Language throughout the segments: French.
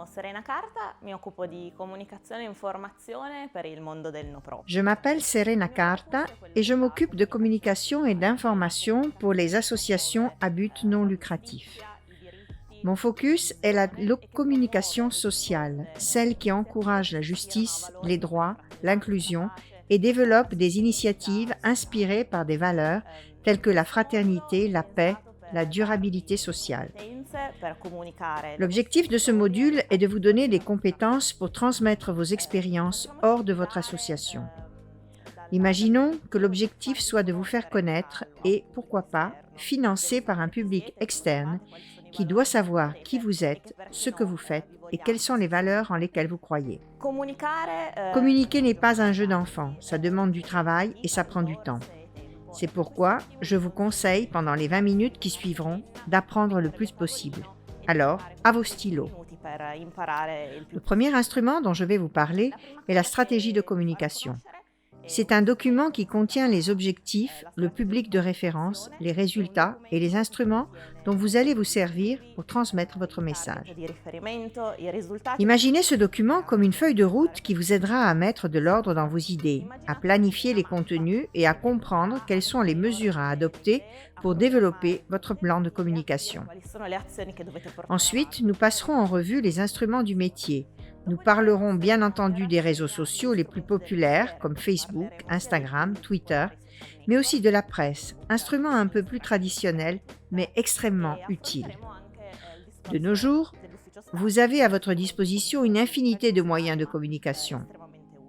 Serena Carta, mi occupo di comunicazione e informazione per il mondo del no profit. Je m'appelle Serena Carta et je m'occupe de communication et d'information pour les associations à but non lucratif. Mon focus est la communication sociale, celle qui encourage la justice, les droits, l'inclusion et développe des initiatives inspirées par des valeurs telles que la fraternité, la paix, la durabilité sociale. L'objectif de ce module est de vous donner des compétences pour transmettre vos expériences hors de votre association. Imaginons que l'objectif soit de vous faire connaître et, pourquoi pas, financé par un public externe qui doit savoir qui vous êtes, ce que vous faites et quelles sont les valeurs en lesquelles vous croyez. Communiquer n'est pas un jeu d'enfant, ça demande du travail et ça prend du temps. C'est pourquoi je vous conseille, pendant les 20 minutes qui suivront, d'apprendre le plus possible. Alors, à vos stylos. Le premier instrument dont je vais vous parler est la stratégie de communication. C'est un document qui contient les objectifs, le public de référence, les résultats et les instruments dont vous allez vous servir pour transmettre votre message. Imaginez ce document comme une feuille de route qui vous aidera à mettre de l'ordre dans vos idées, à planifier les contenus et à comprendre quelles sont les mesures à adopter pour développer votre plan de communication. Ensuite, nous passerons en revue les instruments du métier. Nous parlerons bien entendu des réseaux sociaux les plus populaires comme Facebook, Instagram, Twitter, mais aussi de la presse, instrument un peu plus traditionnel mais extrêmement utile. De nos jours, vous avez à votre disposition une infinité de moyens de communication.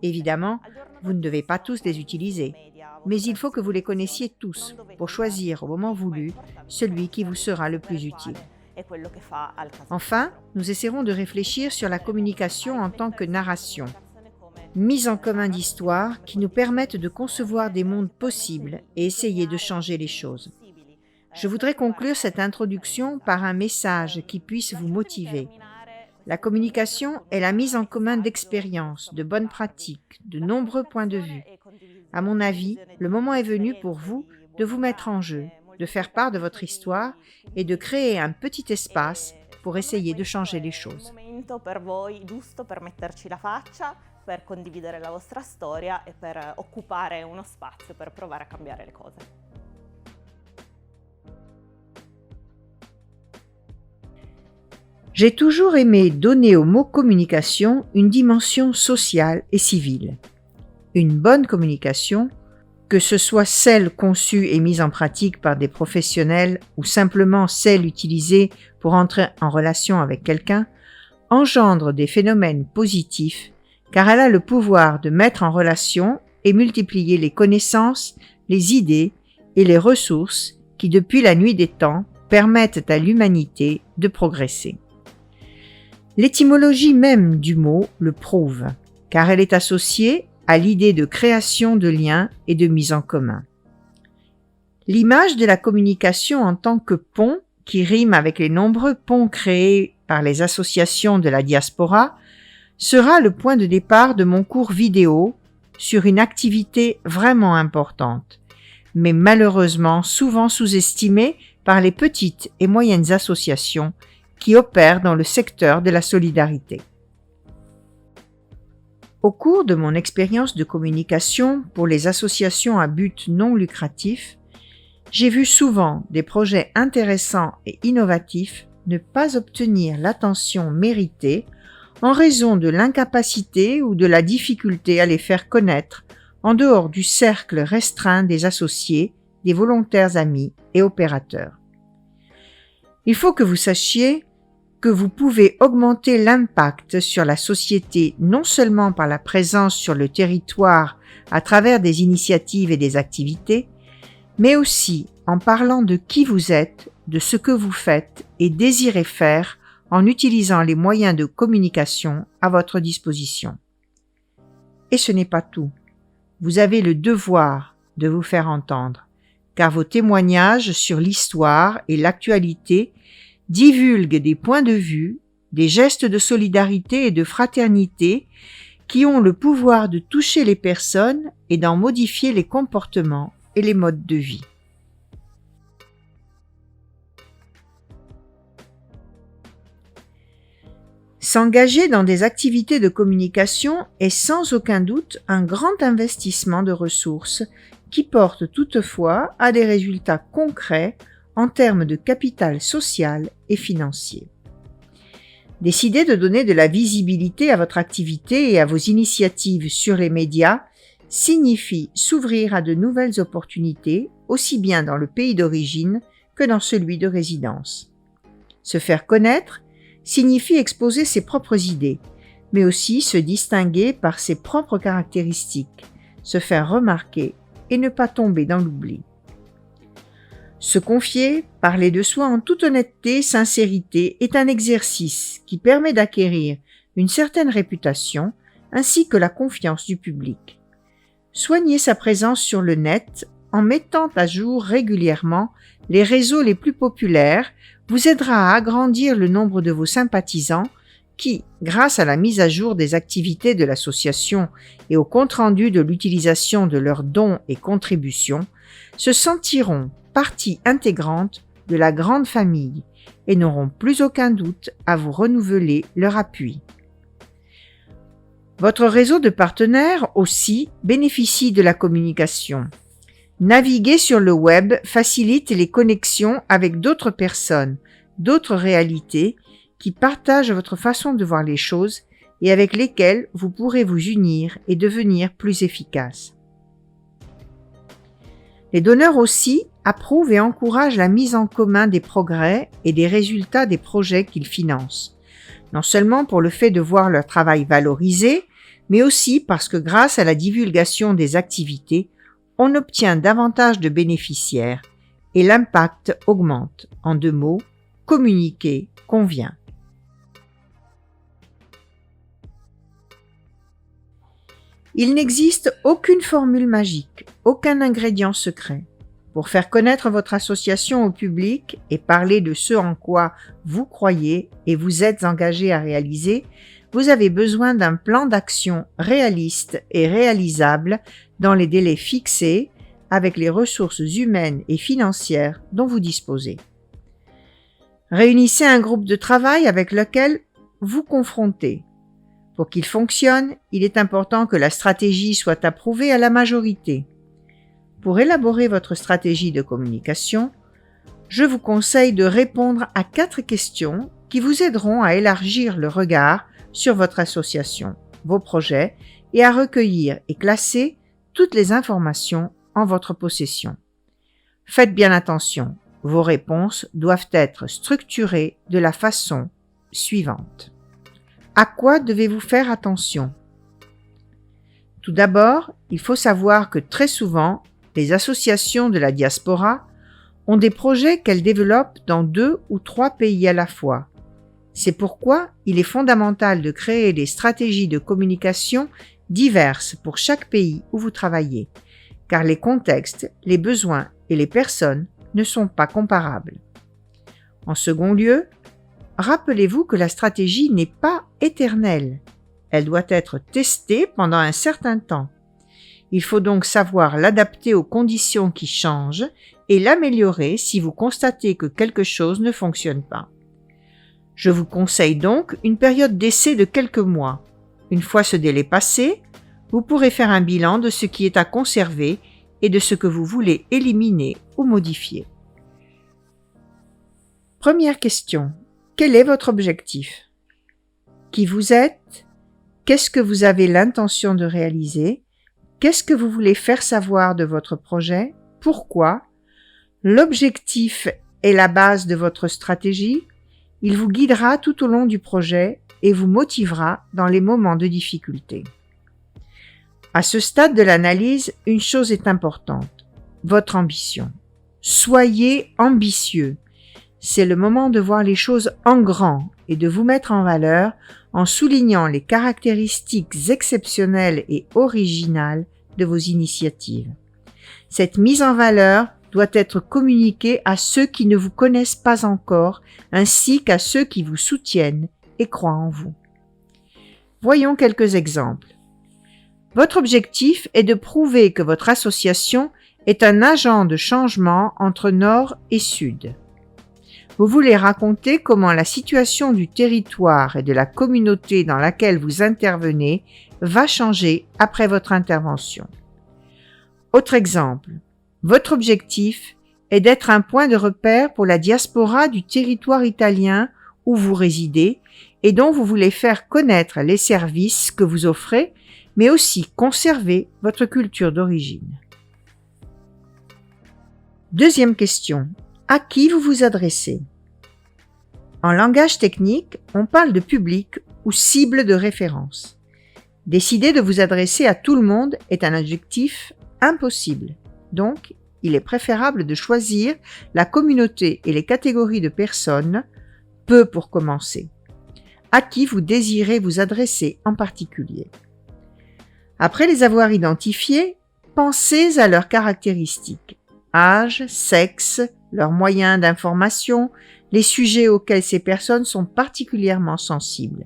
Évidemment, vous ne devez pas tous les utiliser, mais il faut que vous les connaissiez tous pour choisir au moment voulu celui qui vous sera le plus utile. Enfin, nous essaierons de réfléchir sur la communication en tant que narration, mise en commun d'histoires qui nous permettent de concevoir des mondes possibles et essayer de changer les choses. Je voudrais conclure cette introduction par un message qui puisse vous motiver. La communication est la mise en commun d'expériences, de bonnes pratiques, de nombreux points de vue. À mon avis, le moment est venu pour vous de vous mettre en jeu, de faire part de votre histoire et de créer un petit espace pour essayer de changer les choses. Per condividere la vostra storia e per occupare uno spazio per provare a cambiare le cose. J'ai toujours aimé donner au mot communication une dimension sociale et civile. Une bonne communication, que ce soit celle conçue et mise en pratique par des professionnels ou simplement celle utilisée pour entrer en relation avec quelqu'un, engendre des phénomènes positifs car elle a le pouvoir de mettre en relation et multiplier les connaissances, les idées et les ressources qui, depuis la nuit des temps, permettent à l'humanité de progresser. L'étymologie même du mot le prouve, car elle est associée à l'idée de création de liens et de mise en commun. L'image de la communication en tant que pont, qui rime avec les nombreux ponts créés par les associations de la diaspora, sera le point de départ de mon cours vidéo sur une activité vraiment importante, mais malheureusement souvent sous-estimée par les petites et moyennes associations qui opèrent dans le secteur de la solidarité. Au cours de mon expérience de communication pour les associations à but non lucratif, j'ai vu souvent des projets intéressants et innovatifs ne pas obtenir l'attention méritée en raison de l'incapacité ou de la difficulté à les faire connaître en dehors du cercle restreint des associés, des volontaires amis et opérateurs. Il faut que vous sachiez que vous pouvez augmenter l'impact sur la société non seulement par la présence sur le territoire à travers des initiatives et des activités, mais aussi en parlant de qui vous êtes, de ce que vous faites et désirez faire en utilisant les moyens de communication à votre disposition. Et ce n'est pas tout. Vous avez le devoir de vous faire entendre, car vos témoignages sur l'histoire et l'actualité divulguent des points de vue, des gestes de solidarité et de fraternité qui ont le pouvoir de toucher les personnes et d'en modifier les comportements et les modes de vie. S'engager dans des activités de communication est sans aucun doute un grand investissement de ressources qui porte toutefois à des résultats concrets en termes de capital social et financier. Décider de donner de la visibilité à votre activité et à vos initiatives sur les médias signifie s'ouvrir à de nouvelles opportunités, aussi bien dans le pays d'origine que dans celui de résidence. Se faire connaître signifie exposer ses propres idées, mais aussi se distinguer par ses propres caractéristiques, se faire remarquer et ne pas tomber dans l'oubli. Se confier, parler de soi en toute honnêteté et sincérité est un exercice qui permet d'acquérir une certaine réputation ainsi que la confiance du public. Soigner sa présence sur le net en mettant à jour régulièrement les réseaux les plus populaires vous aidera à agrandir le nombre de vos sympathisants qui, grâce à la mise à jour des activités de l'association et au compte-rendu de l'utilisation de leurs dons et contributions, se sentiront partie intégrante de la grande famille et n'auront plus aucun doute à vous renouveler leur appui. Votre réseau de partenaires aussi bénéficie de la communication. Naviguer sur le web facilite les connexions avec d'autres personnes, d'autres réalités qui partagent votre façon de voir les choses et avec lesquelles vous pourrez vous unir et devenir plus efficace. Les donneurs aussi approuvent et encouragent la mise en commun des progrès et des résultats des projets qu'ils financent, non seulement pour le fait de voir leur travail valorisé, mais aussi parce que grâce à la divulgation des activités, on obtient davantage de bénéficiaires et l'impact augmente. En 2 mots, communiquer convient. Il n'existe aucune formule magique, aucun ingrédient secret. Pour faire connaître votre association au public et parler de ce en quoi vous croyez et vous êtes engagé à réaliser, vous avez besoin d'un plan d'action réaliste et réalisable dans les délais fixés avec les ressources humaines et financières dont vous disposez. Réunissez un groupe de travail avec lequel vous confrontez. Pour qu'il fonctionne, il est important que la stratégie soit approuvée à la majorité. Pour élaborer votre stratégie de communication, je vous conseille de répondre à 4 questions qui vous aideront à élargir le regard sur votre association, vos projets et à recueillir et classer toutes les informations en votre possession. Faites bien attention, vos réponses doivent être structurées de la façon suivante. À quoi devez-vous faire attention? Tout d'abord, il faut savoir que très souvent, les associations de la diaspora ont des projets qu'elles développent dans 2 ou 3 pays à la fois. C'est pourquoi il est fondamental de créer des stratégies de communication diverses pour chaque pays où vous travaillez, car les contextes, les besoins et les personnes ne sont pas comparables. En second lieu, rappelez-vous que la stratégie n'est pas éternelle. Elle doit être testée pendant un certain temps. Il faut donc savoir l'adapter aux conditions qui changent et l'améliorer si vous constatez que quelque chose ne fonctionne pas. Je vous conseille donc une période d'essai de quelques mois. Une fois ce délai passé, vous pourrez faire un bilan de ce qui est à conserver et de ce que vous voulez éliminer ou modifier. Première question. Quel est votre objectif? Qui vous êtes? Qu'est-ce que vous avez l'intention de réaliser? Qu'est-ce que vous voulez faire savoir de votre projet? Pourquoi? L'objectif est la base de votre stratégie. Il vous guidera tout au long du projet et vous motivera dans les moments de difficulté. À ce stade de l'analyse, une chose est importante, votre ambition. Soyez ambitieux. C'est le moment de voir les choses en grand et de vous mettre en valeur en soulignant les caractéristiques exceptionnelles et originales de vos initiatives. Cette mise en valeur doit être communiquée à ceux qui ne vous connaissent pas encore, ainsi qu'à ceux qui vous soutiennent et croient en vous. Voyons quelques exemples. Votre objectif est de prouver que votre association est un agent de changement entre Nord et Sud. Vous voulez raconter comment la situation du territoire et de la communauté dans laquelle vous intervenez va changer après votre intervention. Autre exemple, votre objectif est d'être un point de repère pour la diaspora du territoire italien où vous résidez et dont vous voulez faire connaître les services que vous offrez, mais aussi conserver votre culture d'origine. Deuxième question. À qui vous vous adressez? En langage technique, on parle de public ou cible de référence. Décider de vous adresser à tout le monde est un objectif impossible. Donc, il est préférable de choisir la communauté et les catégories de personnes, peu pour commencer. À qui vous désirez vous adresser en particulier? Après les avoir identifiés, pensez à leurs caractéristiques. Âge, sexe, leurs moyens d'information, les sujets auxquels ces personnes sont particulièrement sensibles.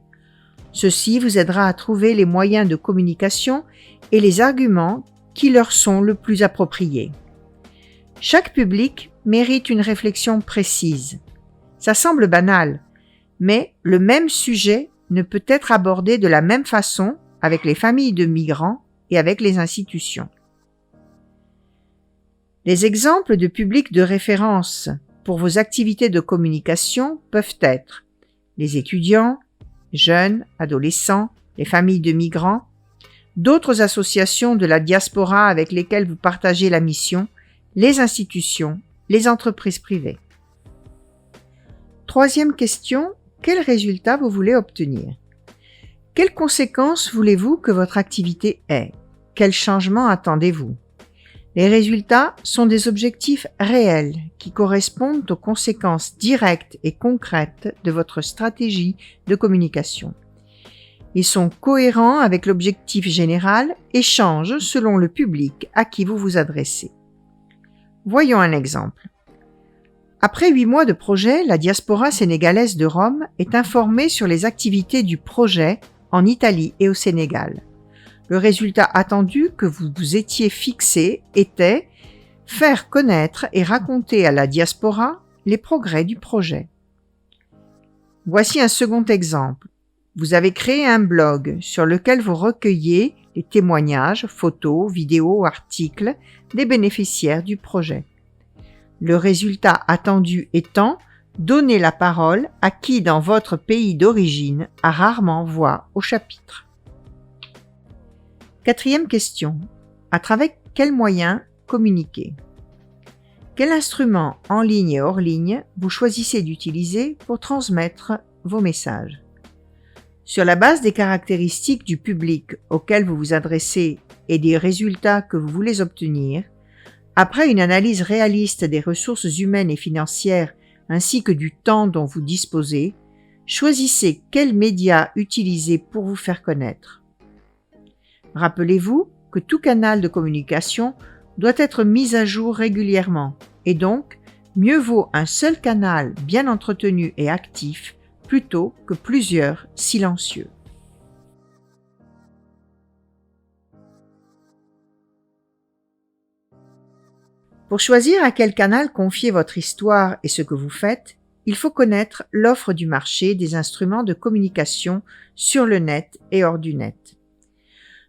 Ceci vous aidera à trouver les moyens de communication et les arguments qui leur sont le plus appropriés. Chaque public mérite une réflexion précise. Ça semble banal, mais le même sujet ne peut être abordé de la même façon avec les familles de migrants et avec les institutions. Les exemples de publics de référence pour vos activités de communication peuvent être les étudiants, jeunes, adolescents, les familles de migrants, d'autres associations de la diaspora avec lesquelles vous partagez la mission, les institutions, les entreprises privées. Troisième question, quels résultats vous voulez obtenir? Quelles conséquences voulez-vous que votre activité ait? Quels changements attendez-vous? Les résultats sont des objectifs réels qui correspondent aux conséquences directes et concrètes de votre stratégie de communication. Ils sont cohérents avec l'objectif général et changent selon le public à qui vous vous adressez. Voyons un exemple. Après 8 mois de projet, la diaspora sénégalaise de Rome est informée sur les activités du projet en Italie et au Sénégal. Le résultat attendu que vous vous étiez fixé était faire connaître et raconter à la diaspora les progrès du projet. Voici un second exemple. Vous avez créé un blog sur lequel vous recueillez les témoignages, photos, vidéos, articles des bénéficiaires du projet. Le résultat attendu étant donner la parole à qui dans votre pays d'origine a rarement voix au chapitre. Quatrième question. À travers quels moyens communiquer? Quel instrument en ligne et hors ligne vous choisissez d'utiliser pour transmettre vos messages? Sur la base des caractéristiques du public auquel vous vous adressez et des résultats que vous voulez obtenir, après une analyse réaliste des ressources humaines et financières ainsi que du temps dont vous disposez, choisissez quels médias utiliser pour vous faire connaître. Rappelez-vous que tout canal de communication doit être mis à jour régulièrement et donc mieux vaut un seul canal bien entretenu et actif plutôt que plusieurs silencieux. Pour choisir à quel canal confier votre histoire et ce que vous faites, il faut connaître l'offre du marché des instruments de communication sur le net et hors du net.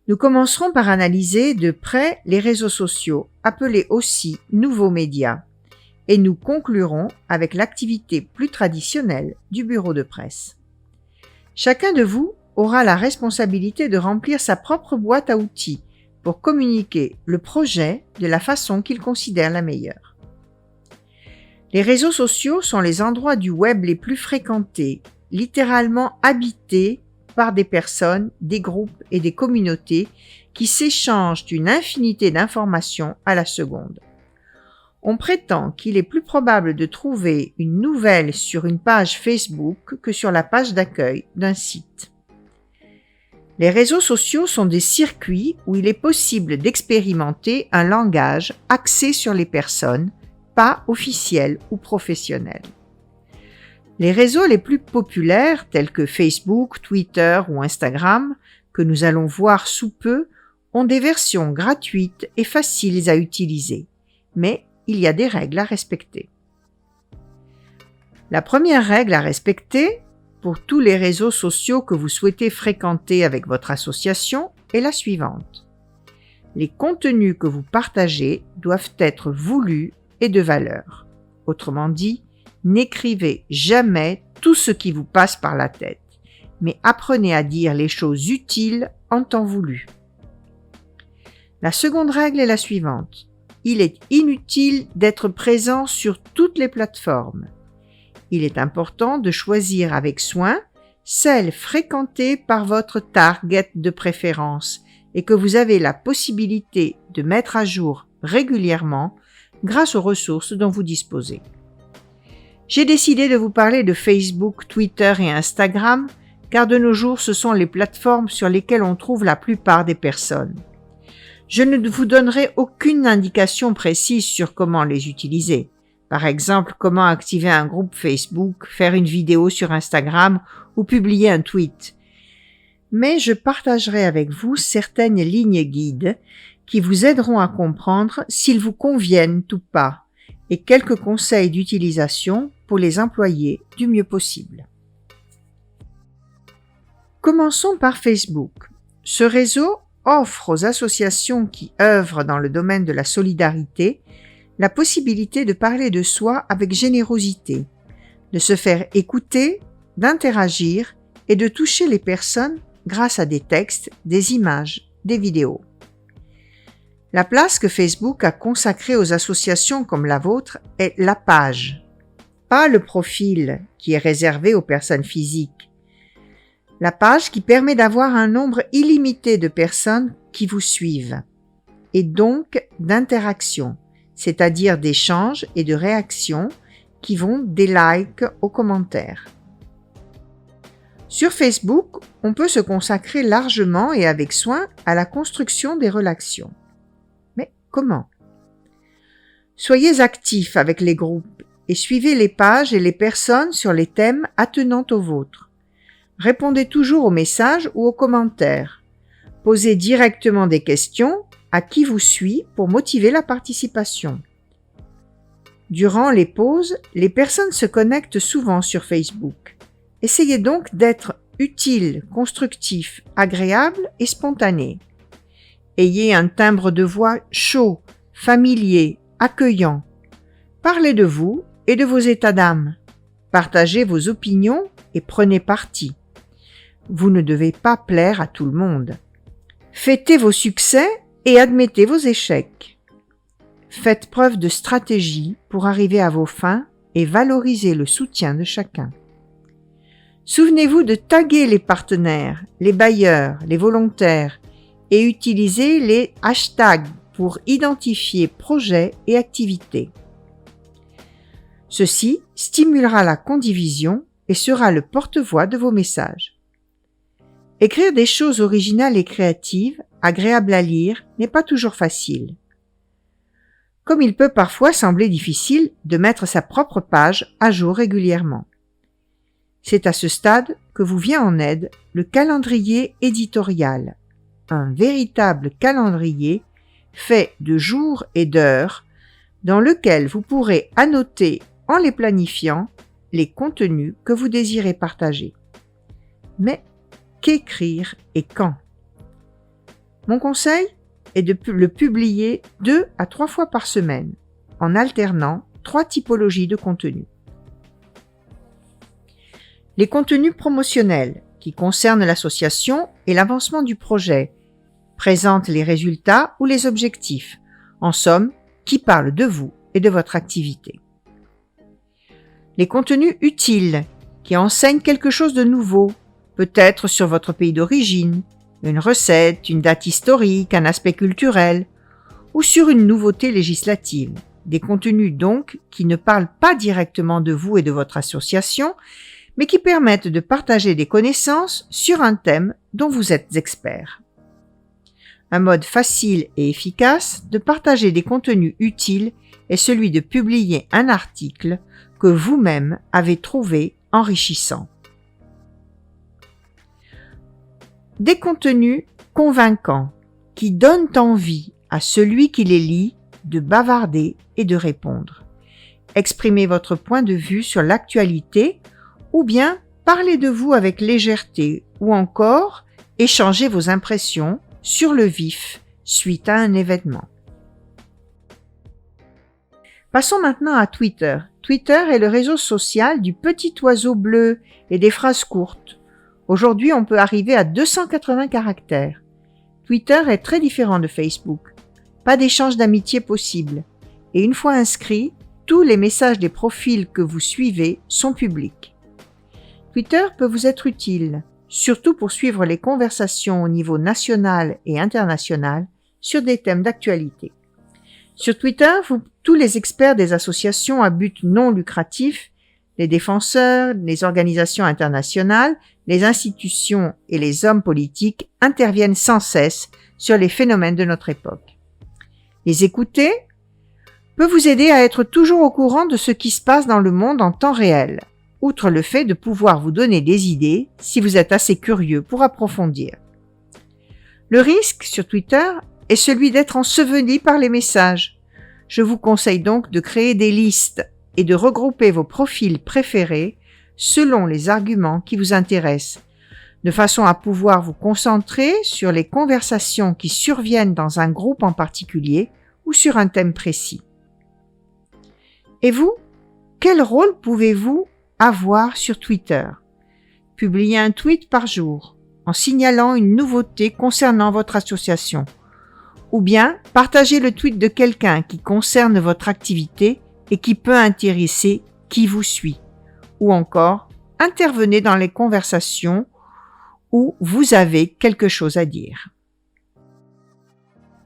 Nous commencerons par analyser de près les réseaux sociaux, appelés aussi nouveaux médias, et nous conclurons avec l'activité plus traditionnelle du bureau de presse. Chacun de vous aura la responsabilité de remplir sa propre boîte à outils pour communiquer le projet de la façon qu'il considère la meilleure. Les réseaux sociaux sont les endroits du web les plus fréquentés, littéralement habités par des personnes, des groupes et des communautés qui s'échangent une infinité d'informations à la seconde. On prétend qu'il est plus probable de trouver une nouvelle sur une page Facebook que sur la page d'accueil d'un site. Les réseaux sociaux sont des circuits où il est possible d'expérimenter un langage axé sur les personnes, pas officiel ou professionnel. Les réseaux les plus populaires, tels que Facebook, Twitter ou Instagram, que nous allons voir sous peu, ont des versions gratuites et faciles à utiliser, mais il y a des règles à respecter. La première règle à respecter pour tous les réseaux sociaux que vous souhaitez fréquenter avec votre association est la suivante. Les contenus que vous partagez doivent être voulus et de valeur. Autrement dit, n'écrivez jamais tout ce qui vous passe par la tête, mais apprenez à dire les choses utiles en temps voulu. La seconde règle est la suivante. Il est inutile d'être présent sur toutes les plateformes. Il est important de choisir avec soin celles fréquentées par votre target de préférence et que vous avez la possibilité de mettre à jour régulièrement grâce aux ressources dont vous disposez. J'ai décidé de vous parler de Facebook, Twitter et Instagram car de nos jours ce sont les plateformes sur lesquelles on trouve la plupart des personnes. Je ne vous donnerai aucune indication précise sur comment les utiliser. Par exemple, comment activer un groupe Facebook, faire une vidéo sur Instagram ou publier un tweet. Mais je partagerai avec vous certaines lignes guides qui vous aideront à comprendre s'ils vous conviennent ou pas et quelques conseils d'utilisation pour les employer du mieux possible. Commençons par Facebook. Ce réseau offre aux associations qui œuvrent dans le domaine de la solidarité la possibilité de parler de soi avec générosité, de se faire écouter, d'interagir et de toucher les personnes grâce à des textes, des images, des vidéos. La place que Facebook a consacrée aux associations comme la vôtre est la page, pas le profil qui est réservé aux personnes physiques. La page qui permet d'avoir un nombre illimité de personnes qui vous suivent et donc d'interactions, c'est-à-dire d'échanges et de réactions qui vont des likes aux commentaires. Sur Facebook, on peut se consacrer largement et avec soin à la construction des relations. Mais comment ? Soyez actifs avec les groupes et suivez les pages et les personnes sur les thèmes attenant aux vôtres. Répondez toujours aux messages ou aux commentaires. Posez directement des questions à qui vous suit pour motiver la participation. Durant les pauses, les personnes se connectent souvent sur Facebook. Essayez donc d'être utile, constructif, agréable et spontané. Ayez un timbre de voix chaud, familier, accueillant. Parlez de vous et de vos états d'âme. Partagez vos opinions et prenez parti. Vous ne devez pas plaire à tout le monde. Fêtez vos succès et admettez vos échecs. Faites preuve de stratégie pour arriver à vos fins et valorisez le soutien de chacun. Souvenez-vous de taguer les partenaires, les bailleurs, les volontaires et utilisez les hashtags pour identifier projets et activités. Ceci stimulera la condivision et sera le porte-voix de vos messages. Écrire des choses originales et créatives, agréables à lire, n'est pas toujours facile. Comme il peut parfois sembler difficile de mettre sa propre page à jour régulièrement. C'est à ce stade que vous vient en aide le calendrier éditorial, un véritable calendrier fait de jours et d'heures dans lequel vous pourrez annoter en les planifiant les contenus que vous désirez partager. Mais qu'écrire et quand ? Mon conseil est de le publier 2 à 3 fois par semaine, en alternant 3 typologies de contenus. Les contenus promotionnels, qui concernent l'association et l'avancement du projet, présentent les résultats ou les objectifs, en somme, qui parlent de vous et de votre activité. Les contenus utiles, qui enseignent quelque chose de nouveau, peut-être sur votre pays d'origine, une recette, une date historique, un aspect culturel, ou sur une nouveauté législative. Des contenus donc qui ne parlent pas directement de vous et de votre association, mais qui permettent de partager des connaissances sur un thème dont vous êtes expert. Un mode facile et efficace de partager des contenus utiles est celui de publier un article que vous-même avez trouvé enrichissant. Des contenus convaincants qui donnent envie à celui qui les lit de bavarder et de répondre. exprimez votre point de vue sur l'actualité ou bien parlez de vous avec légèreté ou encore échangez vos impressions sur le vif suite à un événement. Passons maintenant à Twitter. Twitter est le réseau social du petit oiseau bleu et des phrases courtes. Aujourd'hui, on peut arriver à 280 caractères. Twitter est très différent de Facebook. Pas d'échange d'amitié possible. Et une fois inscrit, tous les messages des profils que vous suivez sont publics. Twitter peut vous être utile, surtout pour suivre les conversations au niveau national et international sur des thèmes d'actualité. Sur Twitter, tous les experts des associations à but non lucratif, les défenseurs, les organisations internationales, les institutions et les hommes politiques interviennent sans cesse sur les phénomènes de notre époque. Les écouter peut vous aider à être toujours au courant de ce qui se passe dans le monde en temps réel, outre le fait de pouvoir vous donner des idées si vous êtes assez curieux pour approfondir. Le risque sur Twitter est celui d'être enseveli par les messages. Je vous conseille donc de créer des listes et de regrouper vos profils préférés selon les arguments qui vous intéressent, de façon à pouvoir vous concentrer sur les conversations qui surviennent dans un groupe en particulier ou sur un thème précis. Et vous, quel rôle pouvez-vous avoir sur Twitter? Publiez un tweet par jour en signalant une nouveauté concernant votre association. Ou bien, partagez le tweet de quelqu'un qui concerne votre activité et qui peut intéresser qui vous suit. Ou encore, intervenez dans les conversations où vous avez quelque chose à dire.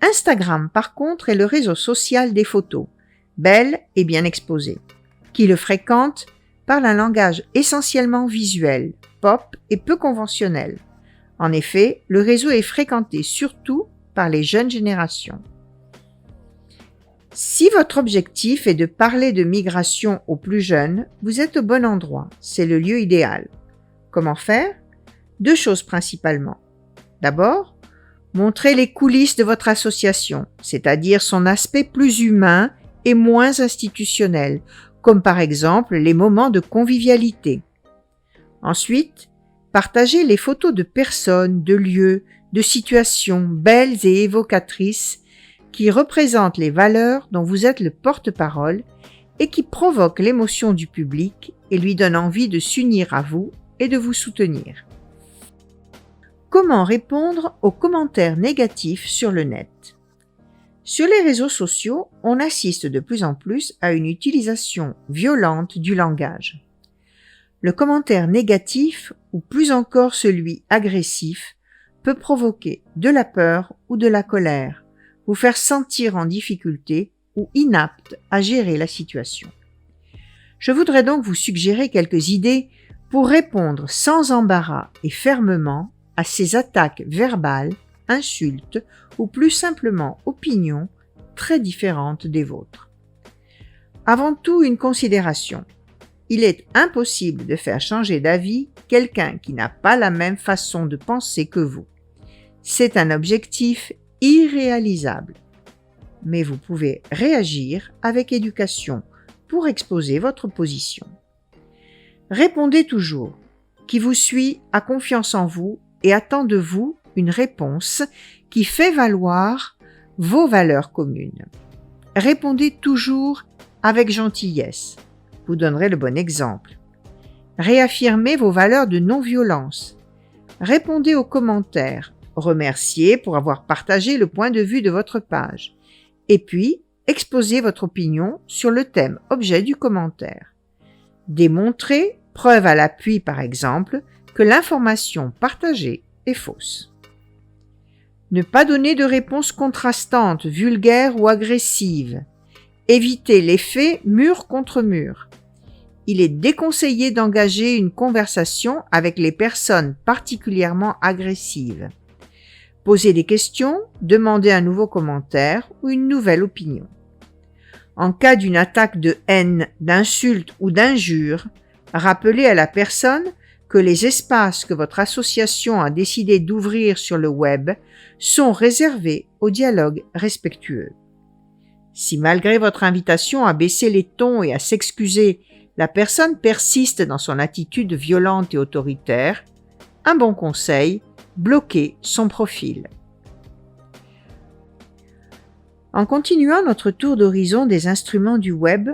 Instagram, par contre, est le réseau social des photos, belles et bien exposées. Qui le fréquente parle un langage essentiellement visuel, pop et peu conventionnel. En effet, le réseau est fréquenté surtout par les jeunes générations. Si votre objectif est de parler de migration aux plus jeunes, vous êtes au bon endroit, c'est le lieu idéal. Comment faire? 2 choses principalement. D'abord, montrez les coulisses de votre association, c'est-à-dire son aspect plus humain et moins institutionnel, comme par exemple les moments de convivialité. Ensuite, partagez les photos de personnes, de lieux, de situations belles et évocatrices qui représentent les valeurs dont vous êtes le porte-parole et qui provoquent l'émotion du public et lui donnent envie de s'unir à vous et de vous soutenir. Comment répondre aux commentaires négatifs sur le net? Sur les réseaux sociaux, on assiste de plus en plus à une utilisation violente du langage. Le commentaire négatif, ou plus encore celui agressif, peut provoquer de la peur ou de la colère, vous faire sentir en difficulté ou inapte à gérer la situation. Je voudrais donc vous suggérer quelques idées pour répondre sans embarras et fermement à ces attaques verbales, insultes ou plus simplement opinions très différentes des vôtres. Avant tout, une considération. Il est impossible de faire changer d'avis quelqu'un qui n'a pas la même façon de penser que vous. C'est un objectif irréalisable. Mais vous pouvez réagir avec éducation pour exposer votre position. Répondez toujours. Qui vous suit a confiance en vous et attend de vous une réponse qui fait valoir vos valeurs communes. Répondez toujours avec gentillesse. Vous donnerez le bon exemple. Réaffirmez vos valeurs de non-violence. Répondez aux commentaires. Remerciez pour avoir partagé le point de vue de votre page. Et puis, exposez votre opinion sur le thème objet du commentaire. Démontrez, preuve à l'appui par exemple, que l'information partagée est fausse. Ne pas donner de réponses contrastantes, vulgaires ou agressives. Évitez l'effet mur contre mur. Il est déconseillé d'engager une conversation avec les personnes particulièrement agressives. Posez des questions, demandez un nouveau commentaire ou une nouvelle opinion. En cas d'une attaque de haine, d'insulte ou d'injure, rappelez à la personne que les espaces que votre association a décidé d'ouvrir sur le web sont réservés au dialogue respectueux. Si malgré votre invitation à baisser les tons et à s'excuser, la personne persiste dans son attitude violente et autoritaire, un bon conseil, bloquez son profil. En continuant notre tour d'horizon des instruments du web,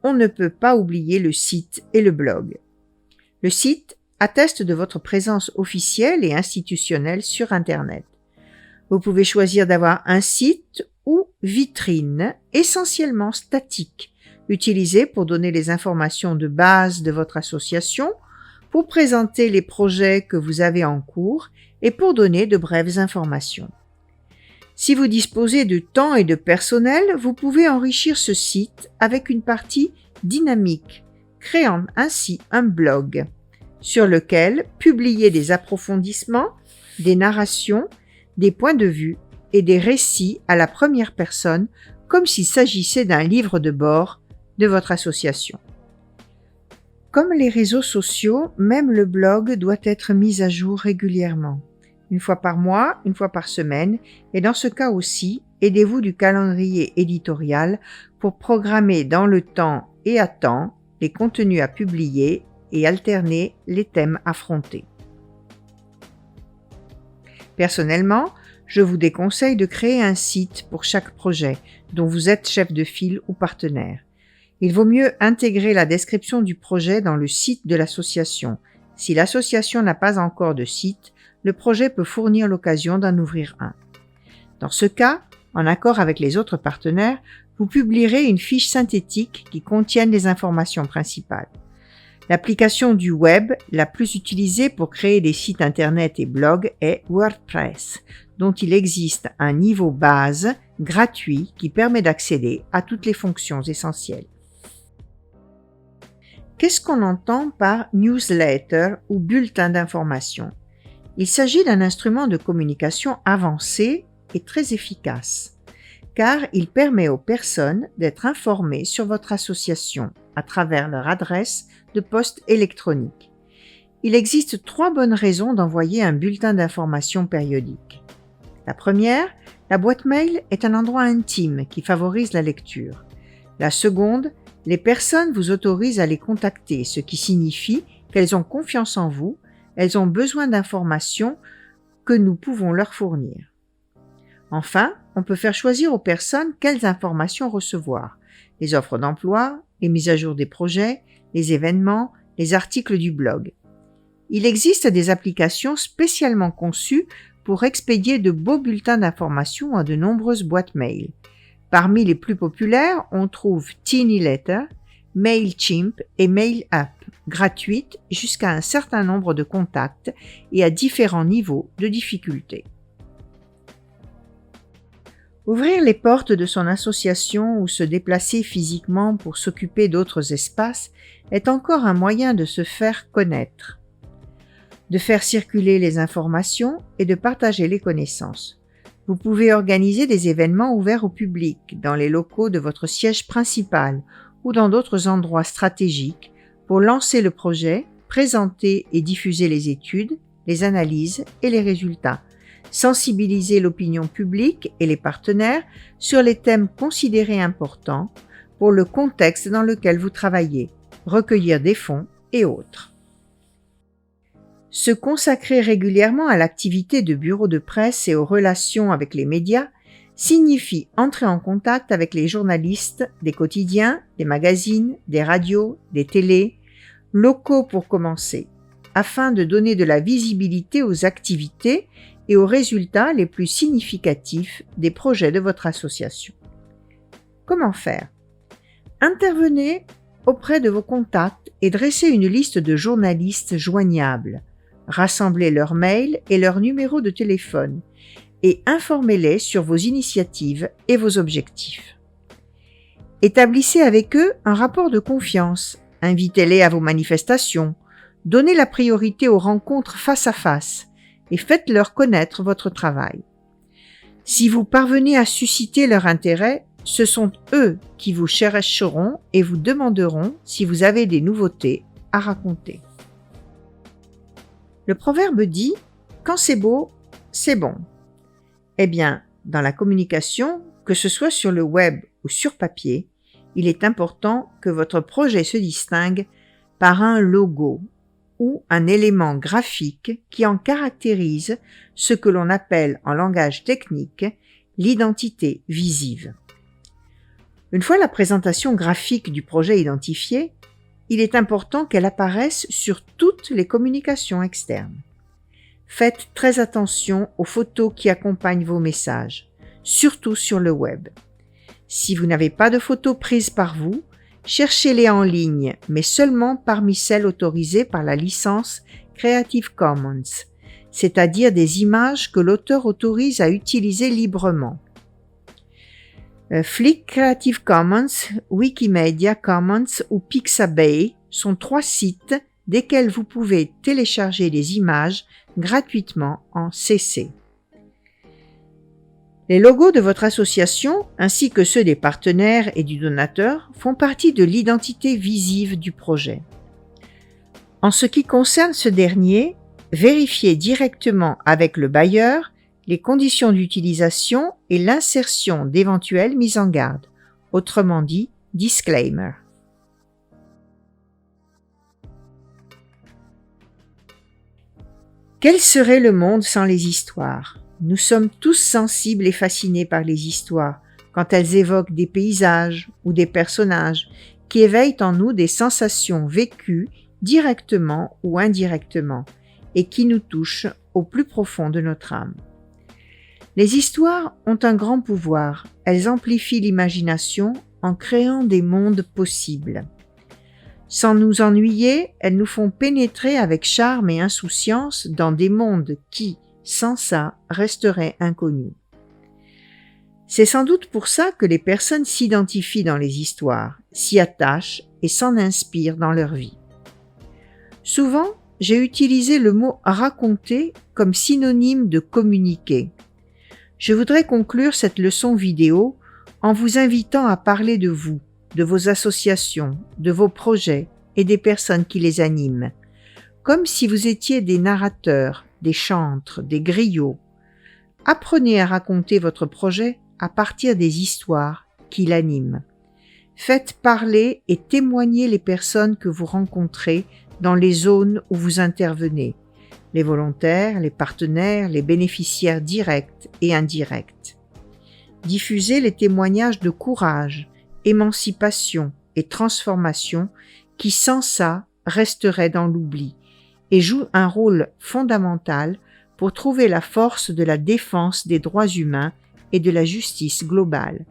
on ne peut pas oublier le site et le blog. Le site atteste de votre présence officielle et institutionnelle sur Internet. Vous pouvez choisir d'avoir un site ou vitrine essentiellement statique, utilisé pour donner les informations de base de votre association, pour présenter les projets que vous avez en cours et pour donner de brèves informations. Si vous disposez de temps et de personnel, vous pouvez enrichir ce site avec une partie dynamique, créant ainsi un blog sur lequel publier des approfondissements, des narrations, des points de vue et des récits à la première personne, comme s'il s'agissait d'un livre de bord de votre association. Comme les réseaux sociaux, même le blog doit être mis à jour régulièrement. Une fois par mois, une fois par semaine, et dans ce cas aussi, aidez-vous du calendrier éditorial pour programmer dans le temps et à temps les contenus à publier et alterner les thèmes affrontés. Personnellement, je vous déconseille de créer un site pour chaque projet dont vous êtes chef de file ou partenaire. Il vaut mieux intégrer la description du projet dans le site de l'association. Si l'association n'a pas encore de site, le projet peut fournir l'occasion d'en ouvrir un. Dans ce cas, en accord avec les autres partenaires, vous publierez une fiche synthétique qui contienne les informations principales. L'application du web la plus utilisée pour créer des sites internet et blogs est WordPress, dont il existe un niveau base gratuit qui permet d'accéder à toutes les fonctions essentielles. Qu'est-ce qu'on entend par newsletter ou bulletin d'information? Il s'agit d'un instrument de communication avancé et très efficace, car il permet aux personnes d'être informées sur votre association à travers leur adresse de poste électronique. Il existe 3 bonnes raisons d'envoyer un bulletin d'information périodique. La première, la boîte mail est un endroit intime qui favorise la lecture. La seconde, les personnes vous autorisent à les contacter, ce qui signifie qu'elles ont confiance en vous, elles ont besoin d'informations que nous pouvons leur fournir. Enfin, on peut faire choisir aux personnes quelles informations recevoir: les offres d'emploi, les mises à jour des projets, les événements, les articles du blog. Il existe des applications spécialement conçues pour expédier de beaux bulletins d'information à de nombreuses boîtes mail. Parmi les plus populaires, on trouve TinyLetter, MailChimp et MailUp, gratuites jusqu'à un certain nombre de contacts et à différents niveaux de difficulté. Ouvrir les portes de son association ou se déplacer physiquement pour s'occuper d'autres espaces est encore un moyen de se faire connaître, de faire circuler les informations et de partager les connaissances. Vous pouvez organiser des événements ouverts au public dans les locaux de votre siège principal ou dans d'autres endroits stratégiques pour lancer le projet, présenter et diffuser les études, les analyses et les résultats, sensibiliser l'opinion publique et les partenaires sur les thèmes considérés importants pour le contexte dans lequel vous travaillez, recueillir des fonds et autres. Se consacrer régulièrement à l'activité de bureau de presse et aux relations avec les médias signifie entrer en contact avec les journalistes des quotidiens, des magazines, des radios, des télés, locaux pour commencer, afin de donner de la visibilité aux activités et aux résultats les plus significatifs des projets de votre association. Comment faire? Intervenez auprès de vos contacts et dressez une liste de journalistes joignables. Rassemblez leurs mails et leurs numéros de téléphone et informez-les sur vos initiatives et vos objectifs. Établissez avec eux un rapport de confiance, invitez-les à vos manifestations, donnez la priorité aux rencontres face à face et faites-leur connaître votre travail. Si vous parvenez à susciter leur intérêt, ce sont eux qui vous chercheront et vous demanderont si vous avez des nouveautés à raconter. Le proverbe dit « Quand c'est beau, c'est bon ». Eh bien, dans la communication, Que ce soit sur le web ou sur papier, il est important que votre projet se distingue par un logo ou un élément graphique qui en caractérise ce que l'on appelle en langage technique l'identité visive. Une fois la présentation graphique du projet identifiée, il est important qu'elle apparaisse sur toutes les communications externes. Faites très attention aux photos qui accompagnent vos messages, surtout sur le web. Si vous n'avez pas de photos prises par vous, cherchez-les en ligne, mais seulement parmi celles autorisées par la licence Creative Commons, c'est-à-dire des images que l'auteur autorise à utiliser librement. Flickr Creative Commons, Wikimedia Commons ou Pixabay sont 3 sites desquels vous pouvez télécharger des images gratuitement en CC. Les logos de votre association, ainsi que ceux des partenaires et du donateur, font partie de l'identité visive du projet. En ce qui concerne ce dernier, vérifiez directement avec le bailleur les conditions d'utilisation et l'insertion d'éventuelles mises en garde, autrement dit, disclaimer. Quel serait le monde sans les histoires ? Nous sommes tous sensibles et fascinés par les histoires, quand elles évoquent des paysages ou des personnages qui éveillent en nous des sensations vécues directement ou indirectement et qui nous touchent au plus profond de notre âme. Les histoires ont un grand pouvoir, elles amplifient l'imagination en créant des mondes possibles. Sans nous ennuyer, elles nous font pénétrer avec charme et insouciance dans des mondes qui, sans ça, resteraient inconnus. C'est sans doute pour ça que les personnes s'identifient dans les histoires, s'y attachent et s'en inspirent dans leur vie. Souvent, j'ai utilisé le mot « raconter » comme synonyme de « communiquer ». Je voudrais conclure cette leçon vidéo en vous invitant à parler de vous, de vos associations, de vos projets et des personnes qui les animent, comme si vous étiez des narrateurs, des chantres, des griots. Apprenez à raconter votre projet à partir des histoires qui l'animent. Faites parler et témoigner les personnes que vous rencontrez dans les zones où vous intervenez, les volontaires, les partenaires, les bénéficiaires directs et indirects. Diffusez les témoignages de courage, émancipation et transformation qui, sans ça, resteraient dans l'oubli et jouent un rôle fondamental pour trouver la force de la défense des droits humains et de la justice globale.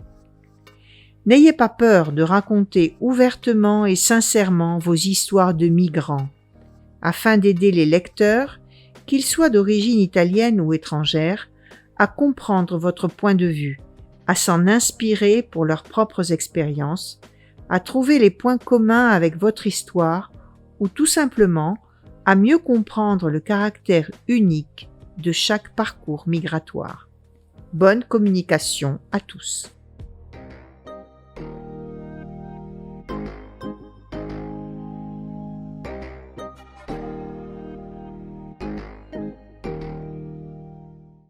N'ayez pas peur de raconter ouvertement et sincèrement vos histoires de migrants, afin d'aider les lecteurs, qu'ils soient d'origine italienne ou étrangère, à comprendre votre point de vue, à s'en inspirer pour leurs propres expériences, à trouver les points communs avec votre histoire ou tout simplement à mieux comprendre le caractère unique de chaque parcours migratoire. Bonne communication à tous.